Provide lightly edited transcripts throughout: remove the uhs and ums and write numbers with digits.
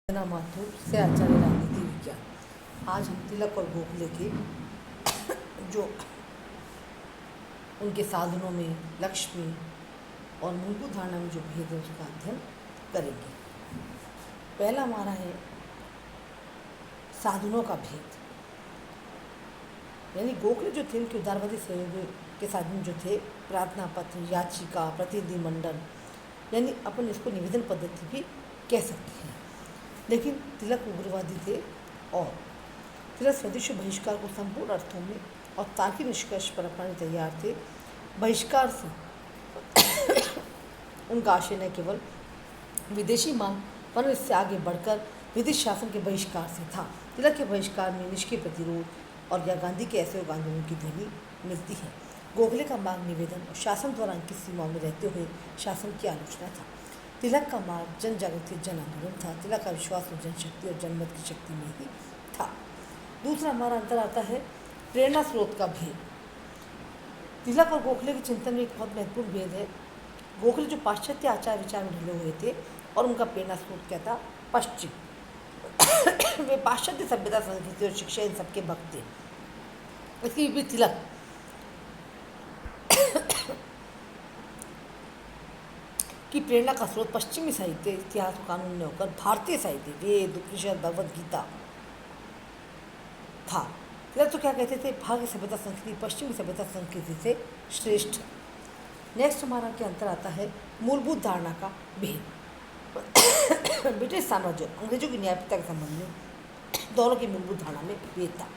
रचना माथुर से आचार्य राजनीति विज्ञान। आज हम तिलक और गोखले के जो उनके साधनों में, लक्ष्य में और मूलभूत धारणा में जो भेद है उसका अध्ययन करेंगे। पहला हमारा है साधनों का भेद, यानी गोखले जो थे उनके उदारवादी सहयोग के साधन जो थे प्रार्थना पत्र, याचिका, प्रतिनिधि मंडल, यानी अपन इसको निवेदन पद्धति भी कह सकते हैं। लेकिन तिलक उग्रवादी थे और तिलक स्वदेशी बहिष्कार को संपूर्ण अर्थों में और तार्किक निष्कर्ष पर अपनाने तैयार थे। बहिष्कार से उनका आशय न केवल विदेशी मांग पर इससे आगे बढ़कर विदेशी शासन के बहिष्कार से था। तिलक के बहिष्कार में निष्क्रिय प्रतिरोध और या गांधी के ऐसे आंदोलन की ध्वनि मिलती है। गोखले का मांग निवेदन और शासन द्वारा अंकित सीमाओं में रहते हुए शासन की आलोचना था। तिलक का मार्ग जन जागृति, जन आंदोलन था। तिलक का विश्वास और जनशक्ति और जनमत की शक्ति में ही था। दूसरा हमारा अंतर आता है प्रेरणा स्रोत का भेद। तिलक और गोखले के चिंतन में एक बहुत महत्वपूर्ण भेद है। गोखले जो पाश्चात्य आचार विचार में ढले हुए थे और उनका प्रेरणा स्रोत क्या था? पश्चिम। वे पाश्चात्य सभ्यता, संस्कृति और शिक्षा इन सबके भक्त थे। इसके विपरीत तिलक की प्रेरणा का स्रोत पश्चिमी साहित्य, इतिहास, कानून में होकर भारतीय साहित्य, वेद, उपनिषद, भगवद गीता था। तिलक तो क्या कहते थे? भारतीय सभ्यता संस्कृति पश्चिमी सभ्यता संस्कृति से श्रेष्ठ। नेक्स्ट हमारा क्या अंतर आता है? मूलभूत धारणा का भेद। ब्रिटिश साम्राज्य, अंग्रेजों की न्यायपालिका के संबंध में दोनों की मूलभूत धारणा में भेद था।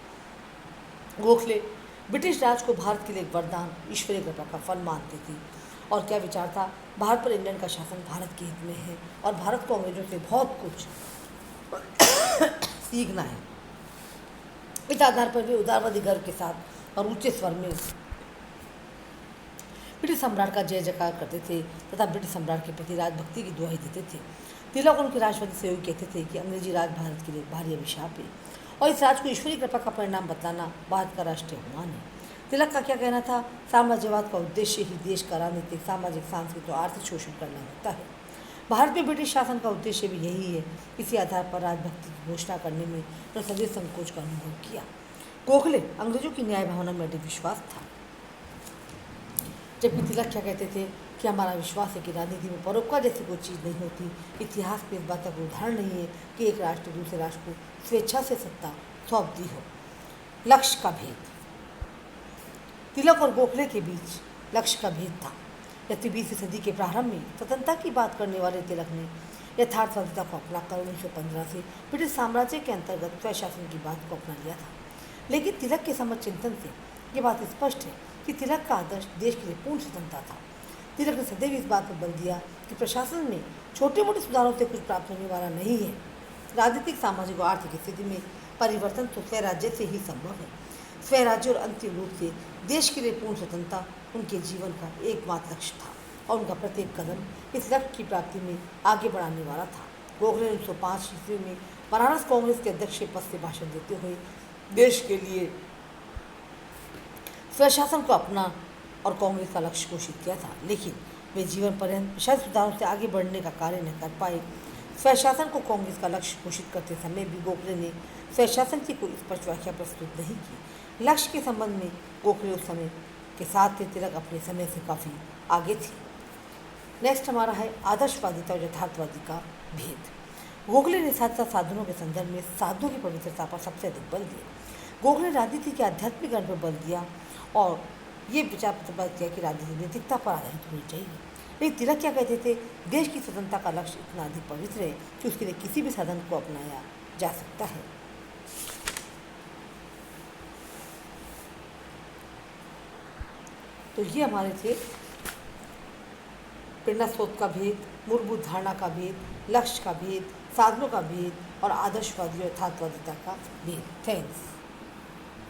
गोखले ब्रिटिश राज को भारत के लिए एक वरदान, ईश्वरीय कृपा का फल मानते थे। और क्या विचार था? भारत पर इंग्लैंड का शासन भारत के हित में है और भारत को अंग्रेजों से बहुत कुछ सीखना है। इस आधार पर वे उदारवादी गर्व के साथ और ऊंचे स्वर में ब्रिटिश सम्राट का जय जयकार करते थे तथा ब्रिटिश सम्राट के प्रति राजभक्ति की दुहाई देते थे। तिलक और उनके राष्ट्रवादी सहयोगी कहते थे कि अंग्रेजी राज भारत के लिए भारी अभिशाप है और इस राज को ईश्वरीय कृपा का परिणाम बतलाना भारत का राष्ट्रीय अभिमान है। तिलक का क्या कहना था? साम्राज्यवाद का उद्देश्य ही देश का राजनीतिक, सामाजिक, सांस्कृतिक और आर्थिक शोषण करना होता है। भारत में ब्रिटिश शासन का उद्देश्य भी यही है। इसी आधार पर राजभक्ति की घोषणा करने में संसदीय संकोच का अनुभव किया। गोखले अंग्रेजों की न्याय भावना में अडिग विश्वास था, जबकि तिलक क्या कहते थे कि हमारा विश्वास है कि राजनीति में परोपकार जैसी कोई चीज़ नहीं होती। इतिहास में इस बात का कोई उदाहरण नहीं है कि एक राष्ट्र दूसरे राष्ट्र को स्वेच्छा से सत्ता सौंप दी हो। लक्ष्य का भेद। तिलक और गोखले के बीच लक्ष्य का भेद था। यद्यपि 20वीं सदी के प्रारंभ में स्वतंत्रता की बात करने वाले तिलक ने यथार्थवादिता को अपनाकर 1915 से ब्रिटिश साम्राज्य के अंतर्गत स्वशासन की बात को अपना लिया था। लेकिन तिलक के समझ चिंतन से ये बात स्पष्ट है कि तिलक का आदर्श देश के लिए पूर्ण स्वतंत्रता था। तिलक ने सदैव इस बात पर बल दिया कि प्रशासन में छोटे मोटे सुधारों से कुछ प्राप्त होने वाला नहीं है। राजनीतिक, सामाजिक और आर्थिक स्थिति में परिवर्तन तो स्वराज्य से ही संभव है। स्वराज्य और अंतिम रूप से देश के लिए पूर्ण स्वतंत्रता उनके जीवन का एकमात्र लक्ष्य था और उनका प्रत्येक कदम इस लक्ष्य की प्राप्ति में आगे बढ़ाने वाला था। गोखले ने 1905 ईस्वी में बनारस कांग्रेस के अध्यक्ष के पद से भाषण देते हुए देश के लिए स्वशासन को अपना और कांग्रेस का लक्ष्य घोषित किया था। लेकिन वे जीवन पर्यंत प्रशासनिक सुधारों से आगे बढ़ने का कार्य न कर पाए। स्वशासन को कांग्रेस का लक्ष्य घोषित करते समय भी गोखले ने स्वशासन की कोई स्पष्ट व्याख्या प्रस्तुत नहीं की। लक्ष्य के संबंध में गोखले उस समय के साथ थे, तिलक अपने समय से काफ़ी आगे थे। नेक्स्ट हमारा है आदर्शवादिता और यथार्थवादी का भेद। गोखले ने साथ साथ साधनों के संदर्भ में साधनों की पवित्रता पर सबसे अधिक बल दिया। गोखले ने राजनीति के आध्यात्मिक पर बल दिया और ये विचार प्रतिपादित किया कि राजनीति नैतिकता पर आधारित होनी चाहिए। लेकिन तिलक क्या कहते थे? देश की स्वतंत्रता का लक्ष्य इतना अधिक पवित्र है कि उसके लिए किसी भी साधन को अपनाया जा सकता है। तो ये हमारे थे प्रेरणा स्रोत का भेद, मूलभूत धारणा का भेद, लक्ष्य का भेद, साधनों का भेद और आदर्शवादी और यथार्थवादिता का भेद। थैंक्स।